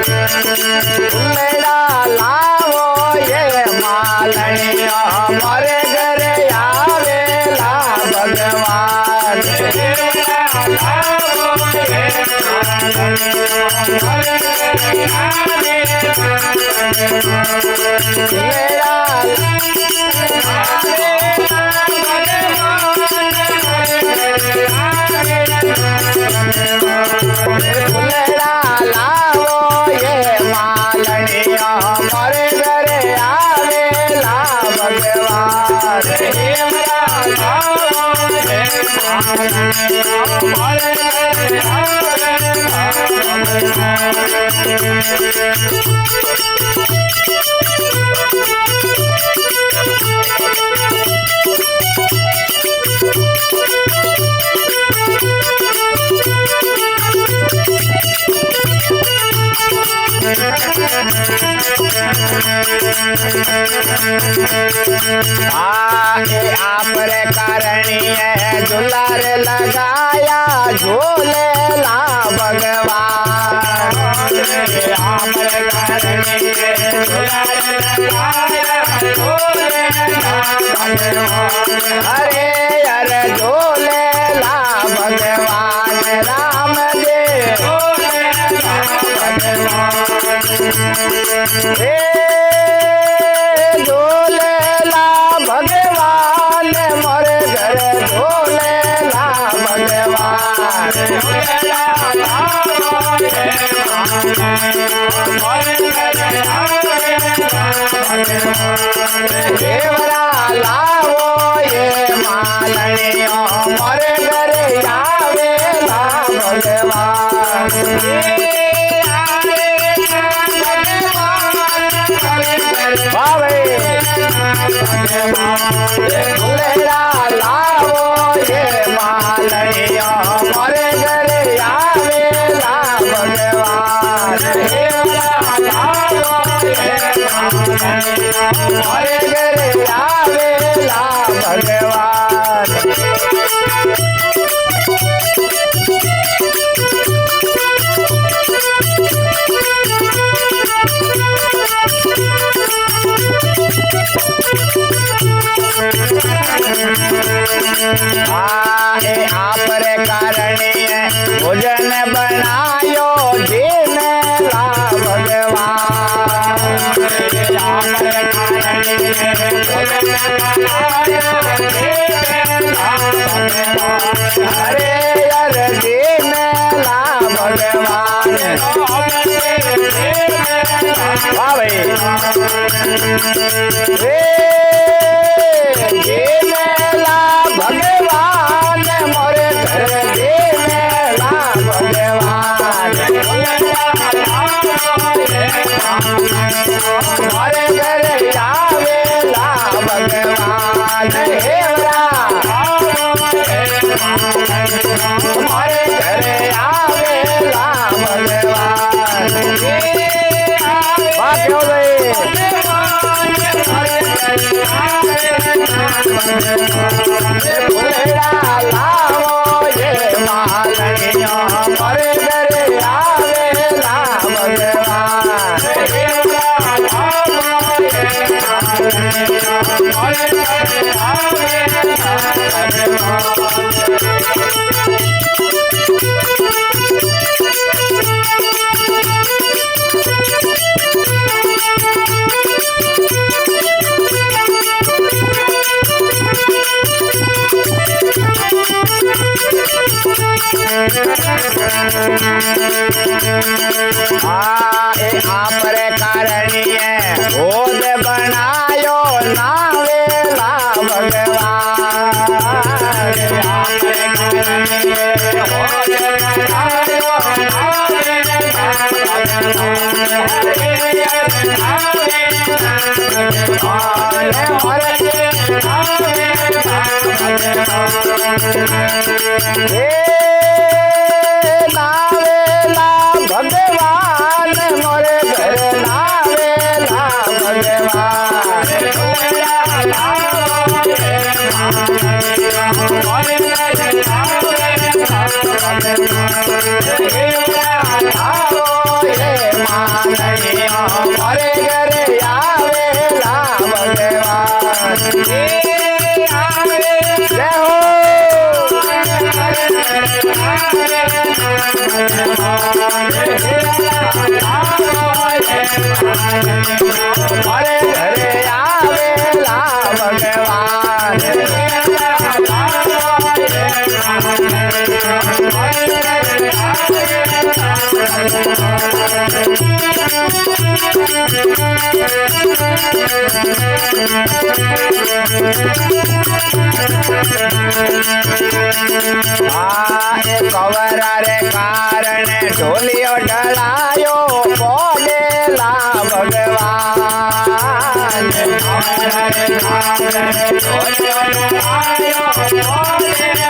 मेरा लावो ये मालनिया हमारे घरे आवेला भगवान मेरा लावो ये मालनिया हमारे घरे आवेला भगवान आगे आपरे कारणीय दुलार लगाया झोले ला भगवान आपरे कारणीय दुलार लगाया झोले ला भगवान हरे हरे झोले ला भगवान राम देव झोले ला भगवान झोलेला भगवान मोरे घरे झोलेला भगवान देवरा लावो ये मालनिया मोरे घरे आवेला भगवान मेरा लावो ये मालनिया हमारे घरे आवेला भगवान हमारे घरे आवेला भगवान आपरे कारणीय भोजन बनायो दिन ला भगवान आपरे कारणीय भोजन बनायो दिन ला भगवान हरे हरे दिन ला भगवान भगवान मोरे घरे देवेला भगवान मोरे घरे आवेला भगवान हेवरा मोरे घरे आवेला भगवान बात हो गई भोलेला लावो ये मालनिया हमारे घरे आवेला भगवान आपरे कारणीय भोज बनायो नावेला भगवान आपरे कारणीय भोज बनायो नावेला नावेला भगवान मोरे घर नावेला भगवान आओ ये મારે ઘરે આવેલા ભગવાન જય હો મારે ઘરે આવેલા ભગવાન કવરા રે કારણે ઢોલિયો ઢળાયો બોલેલા ભગવાન મારે ઘરે આવેલા ભગવાન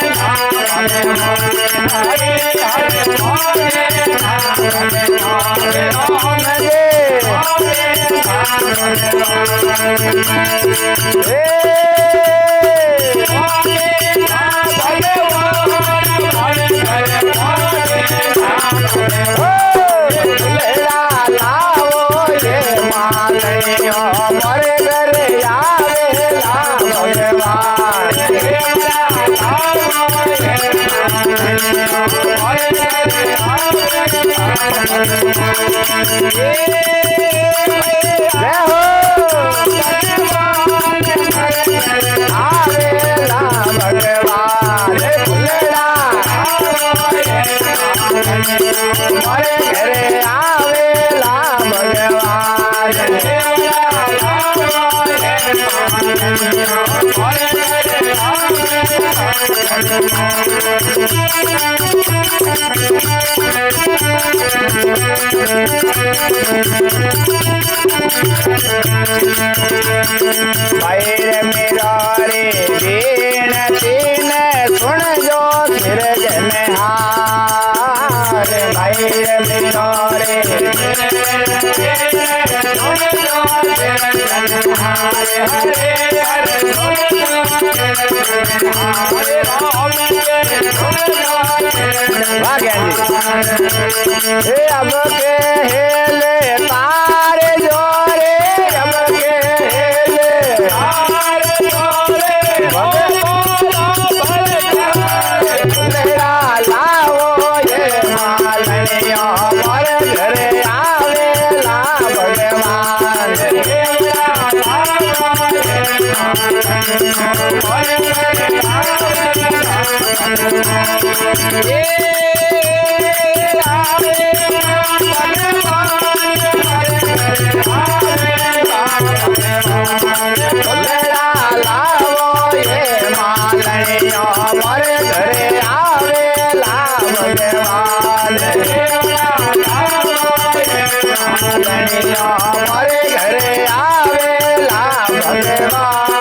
જય હો આવેલા ભગવાન મારે ઘરે આવેલા ભગવાન ભૈર મિરારે વિનતીને સુણજો સિરજનહાર ભૈર મિરારે अब के हेले तारे जोरे अब के हेले तारे जोरे भगवान लाओ ये मालनिया मारे घरे आवेला भगवान लाओ ये मालनिया मारे घरे आवेला भगवान मारे घरे आवेला भगवान